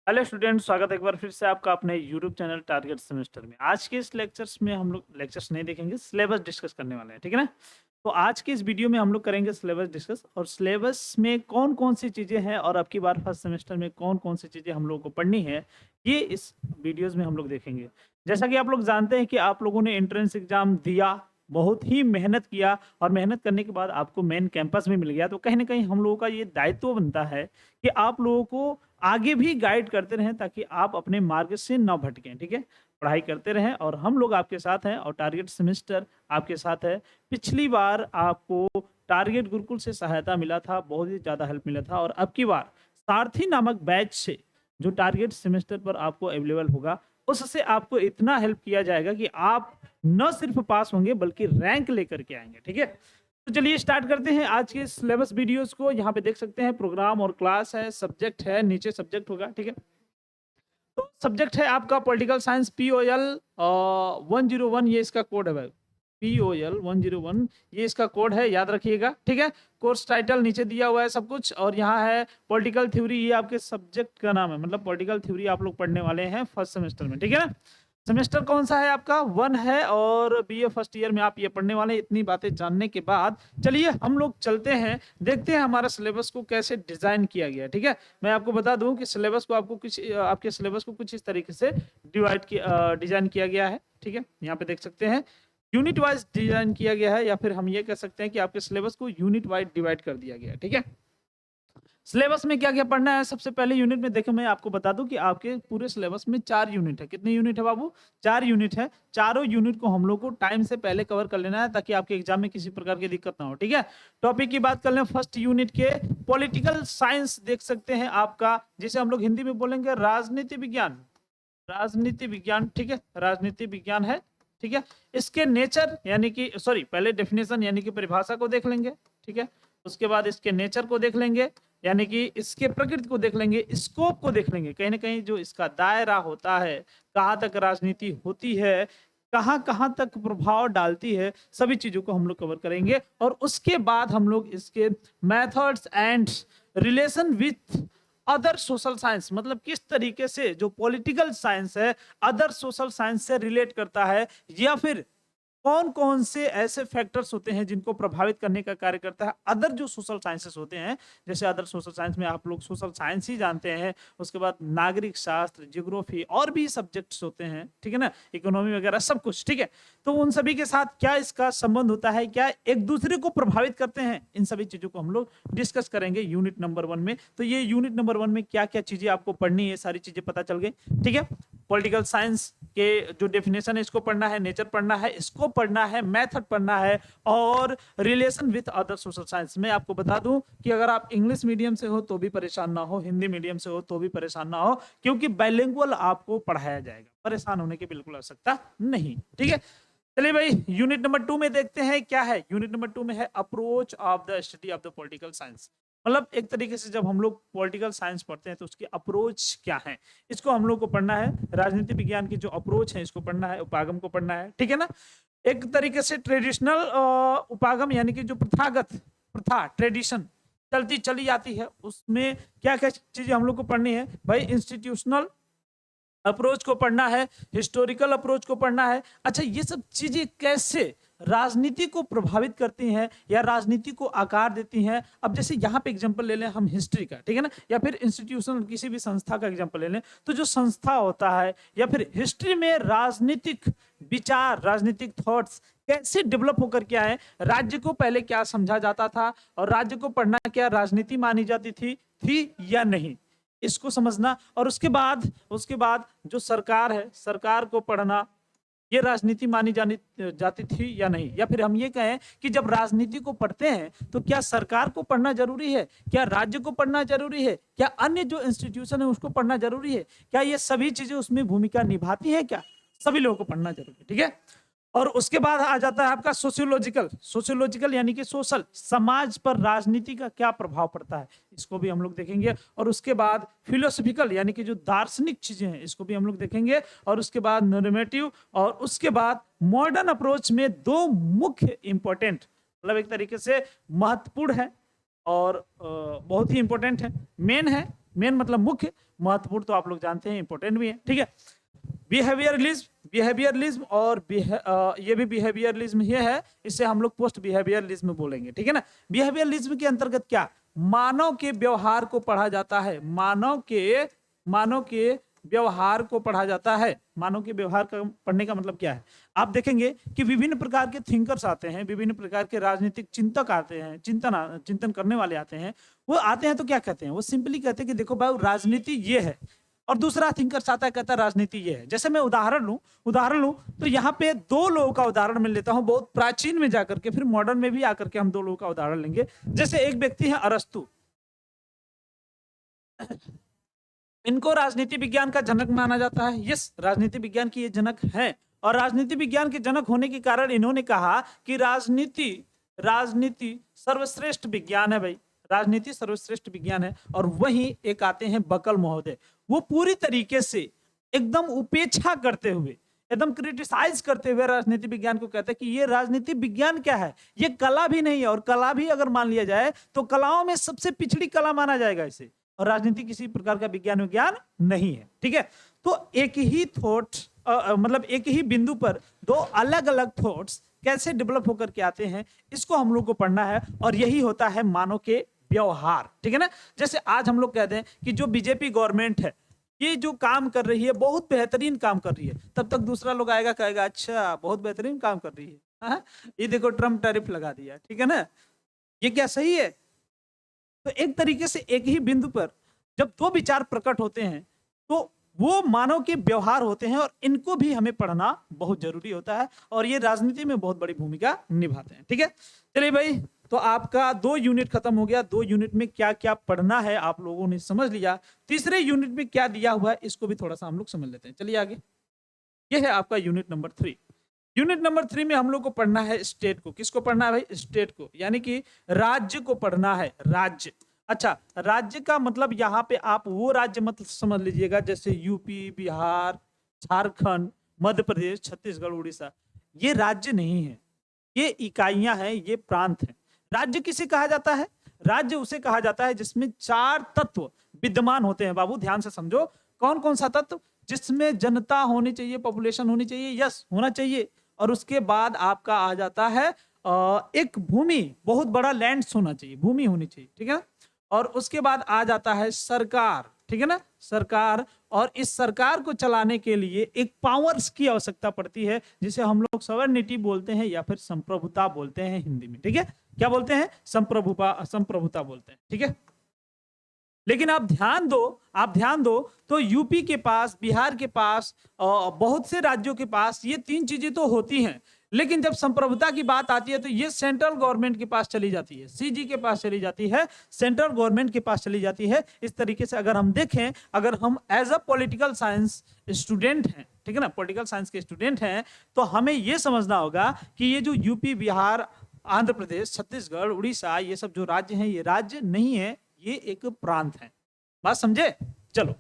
Hello student, स्वागत है एक बार फिर से आपका अपने यूट्यूब चैनल टारगेट सेमेस्टर में। आज के इस लेक्चर्स में हम लोग लेक्चर्स नहीं देखेंगे, सिलेबस डिस्कस करने वाले हैं, ठीक है ना। तो आज के इस वीडियो में हम लोग करेंगे सिलेबस डिस्कस, और सिलेबस में कौन कौन सी चीज़ें हैं और अब की बार फर्स्ट सेमेस्टर में कौन कौन सी चीज़ें हम लोगों को पढ़नी है, ये इस वीडियोज़ में हम लोग देखेंगे। जैसा कि आप लोग जानते हैं कि आप लोगों ने एंट्रेंस एग्जाम दिया, बहुत ही मेहनत किया, और मेहनत करने के बाद आपको मेन कैंपस में मिल गया। तो कहीं ना कहीं हम लोगों का ये दायित्व बनता है कि आप लोगों को आगे भी गाइड करते रहें, ताकि आप अपने मार्ग से ना भटकें, ठीक है। पढ़ाई करते रहें और हम लोग आपके साथ हैं, और टारगेट सेमेस्टर आपके साथ है। पिछली बार आपको टारगेट गुरुकुल से सहायता मिला था, बहुत ही ज़्यादा हेल्प मिला था, और अब की बार सारथी नामक बैच से जो टारगेट सेमेस्टर पर आपको अवेलेबल होगा, उससे आपको इतना हेल्प किया जाएगा कि आप न सिर्फ पास होंगे बल्कि रैंक लेकर के आएंगे, ठीक है। तो चलिए स्टार्ट करते हैं आज के सिलेबस वीडियोस को। यहाँ पे देख सकते हैं प्रोग्राम और क्लास है, सब्जेक्ट है, नीचे सब्जेक्ट होगा, ठीक है। तो सब्जेक्ट है आपका पॉलिटिकल साइंस, POL 101, ये इसका कोड है भाई। POL 101 ये इसका कोड है, याद रखिएगा, ठीक है। कोर्स टाइटल नीचे दिया हुआ है सब कुछ, और यहाँ है पॉलिटिकल थ्योरी, ये आपके सब्जेक्ट का नाम है, मतलब पॉलिटिकल थ्योरी आप लोग पढ़ने वाले हैं फर्स्ट सेमेस्टर में, ठीक है ना। सेमेस्टर कौन सा है आपका? 1 है, और BA फर्स्ट ईयर में आप ये पढ़ने वाले हैं। इतनी बातें जानने के बाद चलिए हम लोग चलते हैं, देखते हैं हमारा सिलेबस को कैसे डिजाइन किया गया है, ठीक है। मैं आपको बता दूं कि सिलेबस को आपको कुछ आपके सिलेबस को कुछ इस तरीके से डिजाइन किया गया है, ठीक है। यहाँ पे देख सकते हैं यूनिट वाइज डिजाइन किया गया है, या फिर हम ये कह सकते हैं कि आपके सिलेबस को यूनिट वाइज डिवाइड कर दिया गया है, ठीक है। सिलेबस में क्या क्या पढ़ना है? सबसे पहले यूनिट में देखो, मैं आपको बता दूं कि आपके पूरे सिलेबस में 4 यूनिट है। कितने यूनिट है बाबू? 4 यूनिट है। चारों यूनिट को हम लोग को टाइम से पहले कवर कर लेना है, ताकि आपके एग्जाम में किसी प्रकार की दिक्कत ना हो, ठीक है। टॉपिक की बात कर लें, फर्स्ट यूनिट के पॉलिटिकल साइंस देख सकते हैं आपका, जिसे हम लोग हिंदी में बोलेंगे राजनीति विज्ञान। राजनीति विज्ञान, ठीक है, राजनीति विज्ञान है, ठीक है। इसके नेचर यानी कि पहले डेफिनेशन यानी कि परिभाषा को देख लेंगे, ठीक है। उसके बाद इसके नेचर को देख लेंगे, यानी कि इसके प्रकृति को देख लेंगे, स्कोप को देख लेंगे, कहीं ना कहीं जो इसका दायरा होता है, कहाँ तक राजनीति होती है, कहाँ कहाँ तक प्रभाव डालती है, सभी चीजों को हम लोग कवर करेंगे। और उसके बाद हम लोग इसके methods and relation with other social science, मतलब किस तरीके से जो पॉलिटिकल साइंस है अदर सोशल साइंस से रिलेट करता है, या फिर कौन कौन से ऐसे फैक्टर्स होते हैं जिनको प्रभावित करने का कार्य करता है अदर जो सोशल साइंसेस होते हैं। जैसे अदर सोशल साइंस में आप लोग सोशल साइंस ही जानते हैं, उसके बाद नागरिक शास्त्र, जियोग्राफी, और भी सब्जेक्ट्स होते हैं, ठीक है ना, इकोनॉमी वगैरह सब कुछ, ठीक है। तो उन सभी के साथ क्या इसका संबंध होता है, क्या एक दूसरे को प्रभावित करते हैं, इन सभी चीजों को हम लोग डिस्कस करेंगे यूनिट नंबर 1 में। तो ये यूनिट नंबर 1 में क्या क्या चीजें आपको पढ़नी है, सारी चीजें पता चल गई, ठीक है। पॉलिटिकल साइंस के जो डेफिनेशन है इसको पढ़ना है, नेचर पढ़ना है, इसको पढ़ना है, मेथड पढ़ना है, और relation with other social science. मैं आपको बता दूं कि अगर आप इंग्लिश मीडियम से हो तो भी परेशान ना हो, हिंदी मीडियम से हो तो भी परेशान ना हो, क्योंकि बाइलिंगुअल आपको पढ़ाया जाएगा, परेशान होने की बिल्कुल आवश्यकता नहीं, ठीक है। चलिए भाई, यूनिट नंबर 2 में देखते हैं क्या है। यूनिट नंबर 2 में है approach of the study of the political science. मतलब एक तरीके से जब हम लोग पॉलिटिकल साइंस पढ़ते हैं तो उसकी अप्रोच क्या है, इसको हम लोग को पढ़ना है। राजनीति विज्ञान की जो अप्रोच है इसको पढ़ना है, उपागम को पढ़ना है, ठीक है ना। एक तरीके से ट्रेडिशनल उपागम, यानी कि जो प्रथागत प्रथा, ट्रेडिशन चलती चली जाती है, उसमें क्या क्या चीजें हम लोग को पढ़नी है भाई। इंस्टीट्यूशनल अप्रोच को पढ़ना है, हिस्टोरिकल अप्रोच को पढ़ना है। अच्छा, ये सब चीजें कैसे राजनीति को प्रभावित करती हैं या राजनीति को आकार देती हैं। अब जैसे यहाँ पे एग्जांपल ले लें हम हिस्ट्री का, ठीक है ना, या फिर इंस्टीट्यूशन किसी भी संस्था का एग्जांपल ले लें, तो जो संस्था होता है या फिर हिस्ट्री में राजनीतिक विचार, राजनीतिक थॉट्स कैसे डेवलप होकर के आए, राज्य को पहले क्या समझा जाता था, और राज्य को पढ़ना क्या राजनीति मानी जाती थी या नहीं, इसको समझना। और उसके बाद जो सरकार है, सरकार को पढ़ना, ये राजनीति मानी जानी जाती थी या नहीं। या फिर हम ये कहें कि जब राजनीति को पढ़ते हैं तो क्या सरकार को पढ़ना जरूरी है, क्या राज्य को पढ़ना जरूरी है, क्या अन्य जो इंस्टीट्यूशन है उसको पढ़ना जरूरी है, क्या ये सभी चीजें उसमें भूमिका निभाती है, क्या सभी लोगों को पढ़ना जरूरी है, ठीक है। और उसके बाद आ जाता है आपका सोशियोलॉजिकल। सोशियोलॉजिकल यानी कि सोशल, समाज पर राजनीति का क्या प्रभाव पड़ता है, इसको भी हम लोग देखेंगे। और उसके बाद फिलोसफिकल यानी कि जो दार्शनिक चीजें हैं इसको भी हम लोग देखेंगे। और उसके बाद नॉर्मेटिव, और उसके बाद मॉडर्न अप्रोच में 2 मुख्य इंपॉर्टेंट, मतलब एक तरीके से महत्वपूर्ण है और बहुत ही इंपॉर्टेंट है, मेन मतलब मुख्य, महत्वपूर्ण तो आप लोग जानते हैं, इंपॉर्टेंट भी है, ठीक है। बिहेवियरलिज्म और ये भी बिहेवियरलिज्म ही है, इससे हम लोग पोस्ट बिहेवियरलिज्म बोलेंगे, ठीक है ना। बिहेवियरलिज्म के अंतर्गत क्या, मानव के व्यवहार को पढ़ा जाता है, मानव के व्यवहार को पढ़ा जाता है। मानव के व्यवहार का पढ़ने का मतलब क्या है, आप देखेंगे कि विभिन्न प्रकार के थिंकर्स आते हैं, विभिन्न प्रकार के राजनीतिक चिंतक आते हैं, चिंतन करने वाले आते हैं। वो आते हैं तो क्या कहते हैं, वो सिंपली कहते हैं कि देखो भाई राजनीति ये है, और दूसरा थिंकर्स आता है कहता है राजनीति ये है। जैसे मैं उदाहरण लूं तो यहाँ पे दो लोगों का उदाहरण मैं लेता हूं, बहुत प्राचीन में जाकर के, फिर मॉडर्न में भी आकर के हम दो लोगों का उदाहरण लेंगे। जैसे एक व्यक्ति है अरस्तु, इनको राजनीति विज्ञान का जनक माना जाता है। यस, राजनीति विज्ञान की ये जनक है, और राजनीति विज्ञान के जनक होने के कारण इन्होंने कहा कि राजनीति सर्वश्रेष्ठ विज्ञान है भाई, राजनीति सर्वश्रेष्ठ विज्ञान है। और वहीं एक आते हैं बकल महोदय, वो पूरी तरीके से एकदम उपेक्षा करते हुए, एकदम क्रिटिसाइज करते हुए राजनीति विज्ञान को कहते हैं कि ये राजनीति विज्ञान क्या है, ये कला भी नहीं है, और कला भी अगर मान लिया जाए तो कलाओं में सबसे पिछड़ी कला माना जाएगा इसे, और राजनीति किसी प्रकार का विज्ञान नहीं है, ठीक है। तो एक ही थॉट मतलब एक ही बिंदु पर दो अलग अलग थॉट्स कैसे डेवलप होकर के आते हैं, इसको हम लोग को पढ़ना है, और यही होता है मानव के व्यवहार, ठीक है ना। जैसे आज हम लोग कहते हैं कि जो बीजेपी गवर्नमेंट है ये जो काम कर रही है बहुत बेहतरीन काम कर रही है, तब तक दूसरा लोग आएगा कहेगा अच्छा बहुत बेहतरीन काम कर रही है, हाँ? ये देखो ट्रम्प टैरिफ लगा दिया, ठीक है ना, ये क्या सही है। तो एक तरीके से एक ही बिंदु पर जब दो विचार प्रकट होते हैं तो वो मानव के व्यवहार होते हैं, और इनको भी हमें पढ़ना बहुत जरूरी होता है, और ये राजनीति में बहुत बड़ी भूमिका निभाते हैं, ठीक है। चलिए भाई, तो आपका 2 यूनिट खत्म हो गया। 2 यूनिट में क्या क्या पढ़ना है आप लोगों ने समझ लिया। तीसरे यूनिट में क्या दिया हुआ है इसको भी थोड़ा सा हम लोग समझ लेते हैं। चलिए आगे, ये है आपका यूनिट नंबर 3। यूनिट नंबर 3 में हम लोग को पढ़ना है स्टेट को। किसको पढ़ना है भाई, स्टेट को, यानी कि राज्य को पढ़ना है, राज्य। अच्छा, राज्य का मतलब यहाँ पे आप वो राज्य मत समझ लीजिएगा जैसे यूपी, बिहार, झारखंड, मध्य प्रदेश, छत्तीसगढ़, उड़ीसा, ये राज्य नहीं है, ये इकाइयां हैं, ये प्रांत हैं। राज्य किसे कहा जाता है, राज्य उसे कहा जाता है जिसमें 4 तत्व विद्यमान होते हैं। बाबू ध्यान से समझो, कौन कौन सा तत्व, जिसमें जनता होनी चाहिए, पॉपुलेशन होनी चाहिए, यस होना चाहिए, और उसके बाद आपका आ जाता है एक भूमि, बहुत बड़ा लैंड होना चाहिए, भूमि होनी चाहिए, ठीक है। और उसके बाद आ जाता है सरकार, ठीक है ना, सरकार, और इस सरकार को चलाने के लिए एक पावर्स की आवश्यकता पड़ती है जिसे हम लोग सवर्निटी बोलते हैं या फिर संप्रभुता बोलते हैं हिंदी में, ठीक है। क्या बोलते हैं, संप्रभुता बोलते हैं, ठीक है। लेकिन आप ध्यान दो तो यूपी के पास, बिहार के पास, बहुत से राज्यों के पास ये 3 चीजें तो होती हैं, लेकिन जब संप्रभुता की बात आती है तो ये सेंट्रल गवर्नमेंट के पास चली जाती है, सीजी के पास चली जाती है, सेंट्रल गवर्नमेंट के पास चली जाती है। इस तरीके से अगर हम देखें, अगर हम as a political science student हैं, ठीक है ना, पॉलिटिकल साइंस के स्टूडेंट हैं, तो हमें यह समझना होगा कि ये जो यूपी, बिहार, आंध्र प्रदेश, छत्तीसगढ़, उड़ीसा, ये सब जो राज्य हैं ये राज्य नहीं है, ये एक प्रांत है। बात समझे, चलो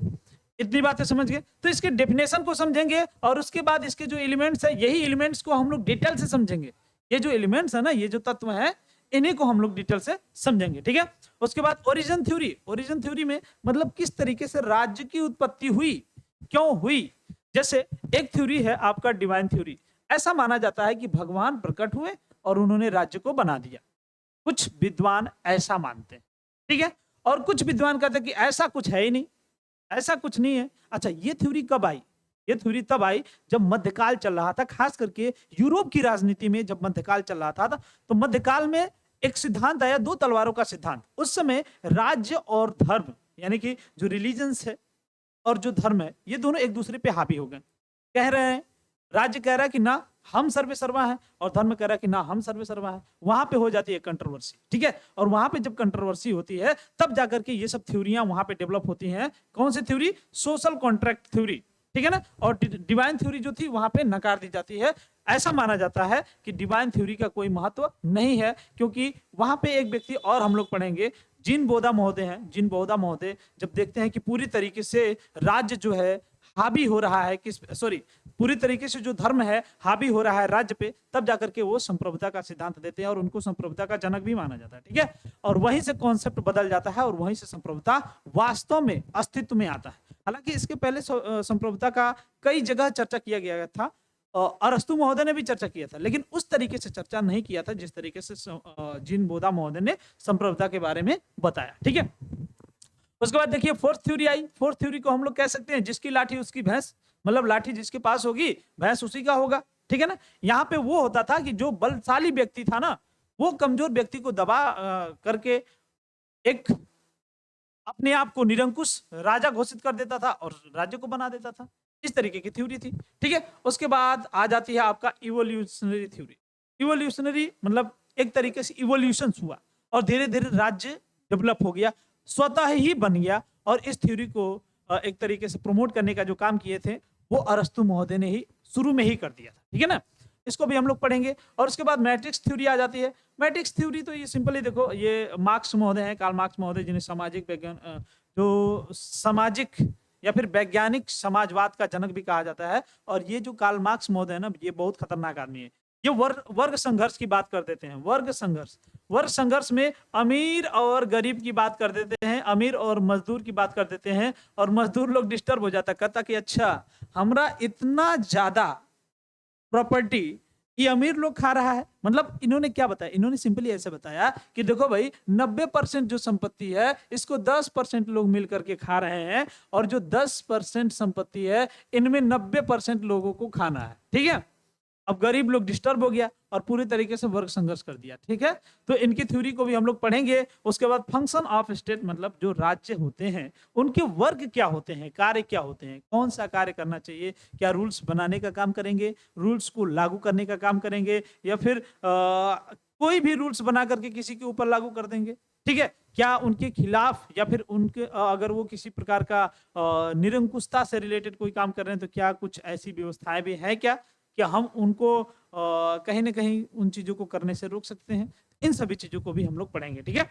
इतनी बातें समझ गए तो इसके डेफिनेशन को समझेंगे, और उसके बाद इसके जो एलिमेंट्स है, यही एलिमेंट्स को हम लोग डिटेल से समझेंगे। ये जो एलिमेंट्स है ना, ये जो तत्व है, इन्हीं को हम लोग डिटेल से समझेंगे, ठीक है। उसके बाद ओरिजिन थ्योरी, ओरिजिन थ्योरी में मतलब किस तरीके से राज्य की उत्पत्ति हुई, क्यों हुई। जैसे एक थ्योरी है आपका डिवाइन थ्योरी, ऐसा माना जाता है कि भगवान प्रकट हुए और उन्होंने राज्य को बना दिया। कुछ विद्वान ऐसा मानते हैं, ठीक है, और कुछ विद्वान कहते हैं कि ऐसा कुछ है ही नहीं, ऐसा कुछ नहीं है। अच्छा, ये थ्योरी कब आई, ये थ्योरी तब आई जब मध्यकाल चल रहा था, खास करके यूरोप की राजनीति में जब मध्यकाल चल रहा था तो मध्यकाल में एक सिद्धांत आया, 2 तलवारों का सिद्धांत। उस समय राज्य और धर्म, यानी कि जो रिलीजन्स है और जो धर्म है, ये दोनों एक दूसरे पे हावी हो गए। कह रहे हैं, राज्य कह रहा है कि ना हम सर्वे सर्वा है, और धर्म कह रहा है कि ना हम सर्वे सर्वा है। वहां पे हो जाती है कंट्रोवर्सी, ठीक है। और वहां पे जब कंट्रोवर्सी होती है तब जाकर के ये सब थ्योरियां वहां पे डेवलप होती हैं। कौन सी थ्योरी, सोशल कॉन्ट्रैक्ट थ्योरी, ठीक है ना। और डिवाइन थ्योरी जो थी वहां पे नकार दी जाती है। ऐसा माना जाता है कि डिवाइन थ्योरी का कोई महत्व नहीं है, क्योंकि वहां पे एक व्यक्ति और हम लोग पढ़ेंगे, जिन बोधा महोदय हैं, जिन बोधा महोदय जब देखते हैं कि पूरी तरीके से राज्य जो है हावी हो रहा है, पूरी तरीके से जो धर्म है हावी हो रहा है राज्य पे, तब जाकर के वो संप्रभुता का सिद्धांत देते हैं और उनको संप्रभुता का जनक भी माना जाता है, ठीक है। और वहीं से कॉन्सेप्ट बदल जाता है और वहीं से संप्रभुता वास्तव में अस्तित्व में आता है। हालांकि इसके पहले संप्रभुता का कई जगह चर्चा किया गया था, अरस्तु महोदय ने भी चर्चा किया था, लेकिन उस तरीके से चर्चा नहीं किया था जिस तरीके से जीन बोधा महोदय ने संप्रभुता के बारे में बताया। ठीक है, उसके बाद देखिए फोर्थ थ्योरी आई। फोर्थ थ्योरी को हम लोग कह सकते हैं जिसकी लाठी उसकी भैंस, मतलब लाठी जिसके पास होगी भैंस उसी का होगा। ठीक है ना, यहाँ पे वो होता था कि जो बलशाली व्यक्ति था ना, वो कमजोर व्यक्ति को दबा करके एक अपने आप को निरंकुश राजा घोषित कर देता था और राज्य को बना देता था। इस तरीके की थ्योरी थी। ठीक है, उसके बाद आ जाती है आपका इवोल्यूशनरी थ्योरी। इवोल्यूशनरी मतलब एक तरीके से इवोल्यूशन हुआ और धीरे धीरे राज्य डेवलप हो गया, स्वतः ही बन गया। और इस थ्योरी को एक तरीके से प्रमोट करने का जो काम किए थे वो अरस्तु महोदय ने ही शुरू में ही कर दिया था। ठीक है ना, इसको भी हम लोग पढ़ेंगे। और उसके बाद मैट्रिक्स थ्योरी आ जाती है। मैट्रिक्स थ्योरी तो ये सिंपली देखो, ये मार्क्स महोदय हैं, कार्ल मार्क्स महोदय, जिन्हें सामाजिक विज्ञान जो सामाजिक या फिर वैज्ञानिक समाजवाद का जनक भी कहा जाता है। और ये जो कार्ल मार्क्स महोदय है ना, ये बहुत खतरनाक आदमी है। ये वर्ग संघर्ष की बात कर देते हैं। वर्ग संघर्ष में अमीर और गरीब की बात कर देते हैं, अमीर और मजदूर की बात कर देते हैं, और मजदूर लोग डिस्टर्ब हो जाता, कहता कि अच्छा हमरा इतना ज्यादा प्रॉपर्टी ये अमीर लोग खा रहा है। मतलब इन्होंने क्या बताया, इन्होंने सिंपली ऐसे बताया कि देखो भाई 90% जो संपत्ति है इसको 10% लोग मिल करके खा रहे हैं, और जो 10% संपत्ति है इनमें 90% लोगों को खाना है। ठीक है, अब गरीब लोग डिस्टर्ब हो गया और पूरी तरीके से वर्ग संघर्ष कर दिया। ठीक है, तो इनकी थ्योरी को भी हम लोग पढ़ेंगे। उसके बाद फंक्शन ऑफ स्टेट, मतलब जो राज्य होते हैं उनके वर्ग क्या होते हैं, कार्य क्या होते हैं, कौन सा कार्य करना चाहिए, क्या रूल्स बनाने का काम करेंगे, रूल्स को लागू करने का काम करेंगे, या फिर कोई भी रूल्स बना करके किसी के ऊपर लागू कर देंगे। ठीक है, क्या उनके खिलाफ या फिर उनके अगर वो किसी प्रकार का निरंकुशता से रिलेटेड कोई काम कर रहे हैं तो क्या कुछ ऐसी व्यवस्थाएं भी हैं क्या हम उनको कहीं ना कहीं उन चीजों को करने से रोक सकते हैं। इन सभी चीजों को भी हम लोग पढ़ेंगे। ठीक है,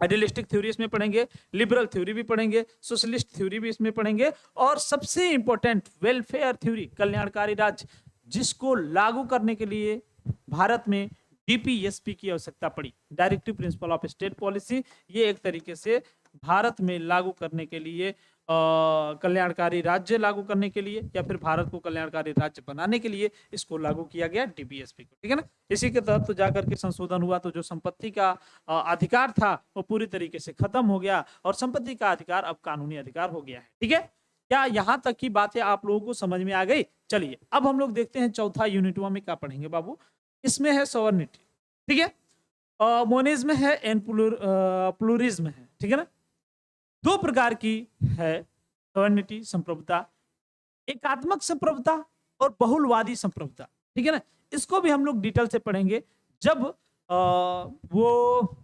आइडियलिस्टिक थ्योरी इसमें पढ़ेंगे, लिबरल थ्योरी भी पढ़ेंगे, सोशलिस्ट थ्योरी भी इसमें पढ़ेंगे, और सबसे इंपॉर्टेंट वेलफेयर थ्योरी, कल्याणकारी राज्य, जिसको लागू करने के लिए भारत में डीपीएसपी की आवश्यकता पड़ी, directive principle of state policy. ये एक तरीके से भारत में लागू करने के लिए, कल्याणकारी राज्य लागू करने के लिए, या फिर भारत को कल्याणकारी राज्य बनाने के लिए इसको लागू किया गया डीपीएसपी को। ठीक है ना, इसी के तहत तो जाकर के संशोधन हुआ, तो जो संपत्ति का अधिकार था वो पूरी तरीके से खत्म हो गया और संपत्ति का अधिकार अब कानूनी अधिकार हो गया है। ठीक है, क्या यहाँ तक की बातें आप लोगों को समझ में आ गई? चलिए अब हम लोग देखते हैं चौथा यूनिट में क्या पढ़ेंगे बाबू। इसमें है सॉवर्निटी। ठीक है, मोनिज्म है एंड प्लूरिज्म है। ठीक है ना, दो प्रकार की है सॉवर्निटी, संप्रभुता, एकात्मक संप्रभुता और बहुलवादी संप्रभुता। ठीक है ना, इसको भी हम लोग डिटेल से पढ़ेंगे जब वो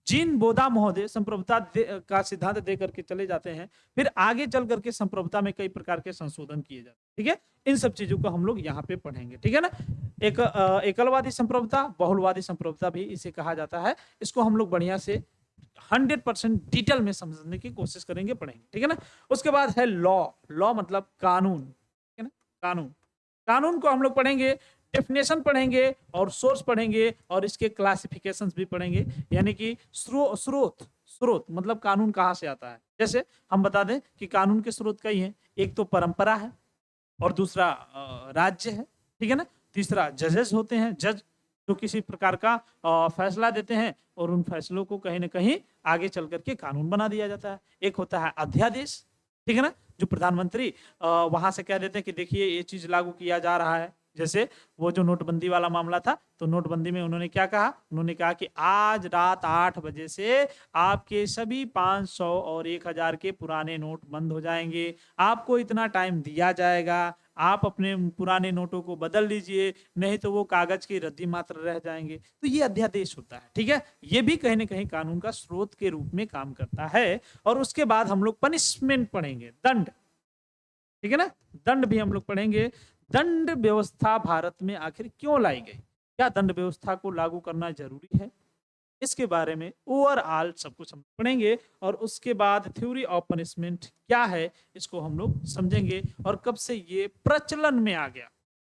जीन बोधा महोदय संप्रभुता का सिद्धांत दे करके चले जाते हैं, फिर आगे चल करके संप्रभुता में कई प्रकार के संशोधन किए जाते हैं। ठीक है, इन सब चीजों को हम लोग यहाँ पे पढ़ेंगे। ठीक है ना, एकलवादी संप्रभुता, बहुलवादी संप्रभुता भी इसे कहा जाता है। इसको हम लोग बढ़िया से 100% डिटेल में समझने की कोशिश करेंगे, पढ़ेंगे। ठीक है ना, उसके बाद है लॉ मतलब कानून। ठीक है ना, कानून को हम लोग पढ़ेंगे, डेफिनेशन पढ़ेंगे और सोर्स पढ़ेंगे और इसके क्लासिफिकेशंस भी पढ़ेंगे, यानी कि स्रोत मतलब कानून कहाँ से आता है। जैसे हम बता दें कि कानून के स्रोत कई हैं, एक तो परंपरा है और दूसरा राज्य है। ठीक है ना, तीसरा जजेस होते हैं, जज जो किसी प्रकार का फैसला देते हैं और उन फैसलों को कहीं ना कहीं आगे चल करके कानून बना दिया जाता है। एक होता है अध्यादेश। ठीक है ना, जो प्रधानमंत्री वहां से कह देते हैं कि देखिए ये चीज लागू किया जा रहा है। जैसे वो जो नोटबंदी वाला मामला था, तो नोटबंदी में उन्होंने क्या कहा, उन्होंने कहा कि आज रात 8 बजे से आपके सभी 500 और 1000 के पुराने नोट बंद हो जाएंगे, आपको इतना टाइम दिया जाएगा, आप अपने पुराने नोटों को बदल लीजिए, नहीं तो वो कागज की रद्दी मात्र रह जाएंगे। तो ये अध्यादेश होता है। ठीक है, ये भी कहीं ना कहीं कानून का स्रोत के रूप में काम करता है। और उसके बाद हम लोग पनिशमेंट पढ़ेंगे, दंड। ठीक है ना, दंड भी हम लोग पढ़ेंगे। दंड व्यवस्था भारत में आखिर क्यों लाई गई, क्या दंड व्यवस्था को लागू करना जरूरी है, इसके बारे में ओवरऑल सब कुछ हम पढ़ेंगे। और उसके बाद थ्योरी ऑफ पनिशमेंट क्या है इसको हम लोग समझेंगे और कब से ये प्रचलन में आ गया,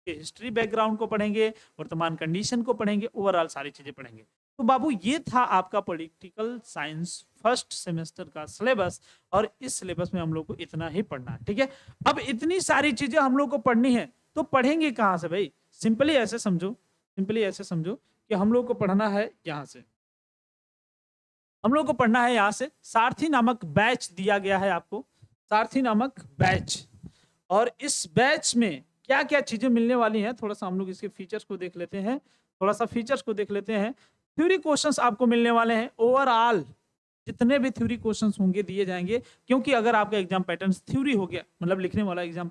हिस्ट्री बैकग्राउंड को पढ़ेंगे, वर्तमान कंडीशन को पढ़ेंगे, ओवरऑल सारी चीजें पढ़ेंगे। तो बाबू ये था आपका पॉलिटिकल साइंस फर्स्ट सेमेस्टर का सिलेबस, और इस सिलेबस में हम लोग को इतना ही पढ़ना है, ठीक है। अब इतनी सारी चीजें हम लोग को पढ़नी है, तो पढ़ेंगे कहाँ से भाई? सिंपली ऐसे समझो, सिंपली ऐसे समझो कि हम लोग को पढ़ना है यहाँ से, हम लोग को पढ़ना है यहाँ से। सारथी नामक बैच दिया गया है आपको, सारथी नामक बैच, और इस बैच में क्या क्या चीजें मिलने वाली हैं, थोड़ा सा हम लोग इसके फीचर्स को देख लेते हैं, थोड़ा सा फीचर्स को देख लेते हैं। थ्योरी क्वेश्चंस आपको मिलने वाले हैं, ओवरऑल जितने भी थ्योरी क्वेश्चंस होंगे दिए जाएंगे, क्योंकि अगर आपका एग्जाम पैटर्न थ्योरी हो गया, मतलब लिखने वाला एग्जाम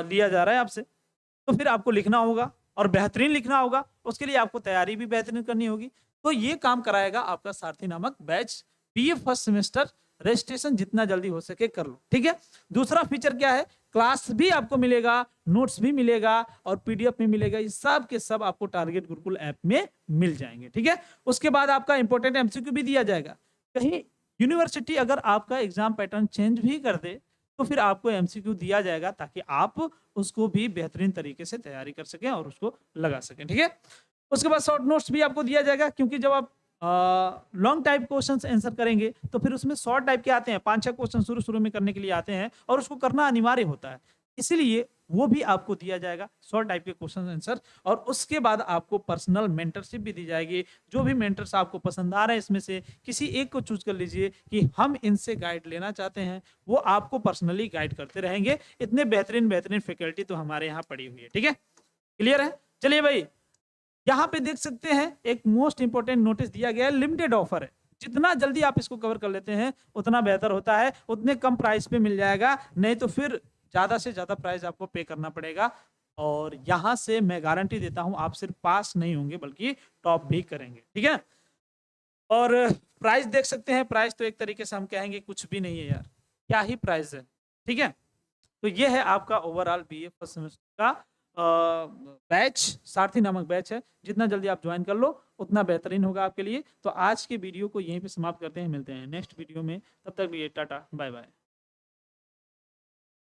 लिया जा रहा है आपसे, तो फिर आपको लिखना होगा और बेहतरीन लिखना होगा, उसके लिए आपको तैयारी भी बेहतरीन करनी होगी। तो ये काम कराएगा आपका सारथी नामक batch. BA first semester registration जितना जल्दी हो सके कर लो, ठीक है। दूसरा फीचर क्या है, क्लास भी आपको मिलेगा, नोट्स भी मिलेगा और पीडीएफ में मिलेगा, ये सब के सब आपको टारगेट गुरुकुल ऐप में मिल जाएंगे, ठीक है। उसके बाद आपका इंपॉर्टेंट एमसीक्यू भी दिया जाएगा। कहीं यूनिवर्सिटी अगर आपका एग्जाम पैटर्न चेंज भी कर दे, तो फिर आपको एमसीक्यू दिया जाएगा, ताकि आप उसको भी बेहतरीन तरीके से तैयारी कर सकें और उसको लगा सकें, ठीक है। उसके बाद शॉर्ट नोट्स भी आपको दिया जाएगा, क्योंकि जब आप लॉन्ग टाइप क्वेश्चंस आंसर करेंगे, तो फिर उसमें शॉर्ट टाइप के आते हैं, 5-6 क्वेश्चन शुरू शुरू में करने के लिए आते हैं, और उसको करना अनिवार्य होता है, इसीलिए वो भी आपको दिया जाएगा, शॉर्ट टाइप के क्वेश्चन आंसर। और उसके बाद आपको पर्सनल मेंटरशिप भी दी जाएगी। जो भी मेंटर्स आपको पसंद आ रहे हैं, इसमें से किसी एक को चूज कर लीजिए कि हम इनसे गाइड लेना चाहते हैं, वो आपको पर्सनली गाइड करते रहेंगे। इतने बेहतरीन बेहतरीन फैकल्टी तो हमारे यहाँ पड़ी हुई है, ठीक है। क्लियर है? चलिए भाई, यहाँ पे देख सकते हैं एक मोस्ट इंपोर्टेंट नोटिस दिया गया है, लिमिटेड ऑफर है। जितना जल्दी आप इसको कवर कर लेते हैं उतना बेहतर होता है, उतने कम प्राइस पे मिल जाएगा, नहीं तो फिर ज्यादा से ज्यादा प्राइस आपको पे करना पड़ेगा। और यहां से मैं गारंटी देता हूं, आप सिर्फ पास नहीं होंगे बल्कि टॉप भी करेंगे, ठीक है। और प्राइस देख सकते हैं, प्राइस तो एक तरीके से हम कहेंगे कुछ भी नहीं है यार, क्या ही प्राइस है, ठीक है। तो ये है आपका ओवरऑल बीए फर्स्ट सेमेस्टर का बैच, सारथी नामक बैच है। जितना जल्दी आप ज्वाइन कर लो उतना बेहतरीन होगा आपके लिए। तो आज के वीडियो को यहीं पे समाप्त करते हैं, मिलते हैं नेक्स्ट वीडियो में, तब तक लिए टाटा बाय बाय।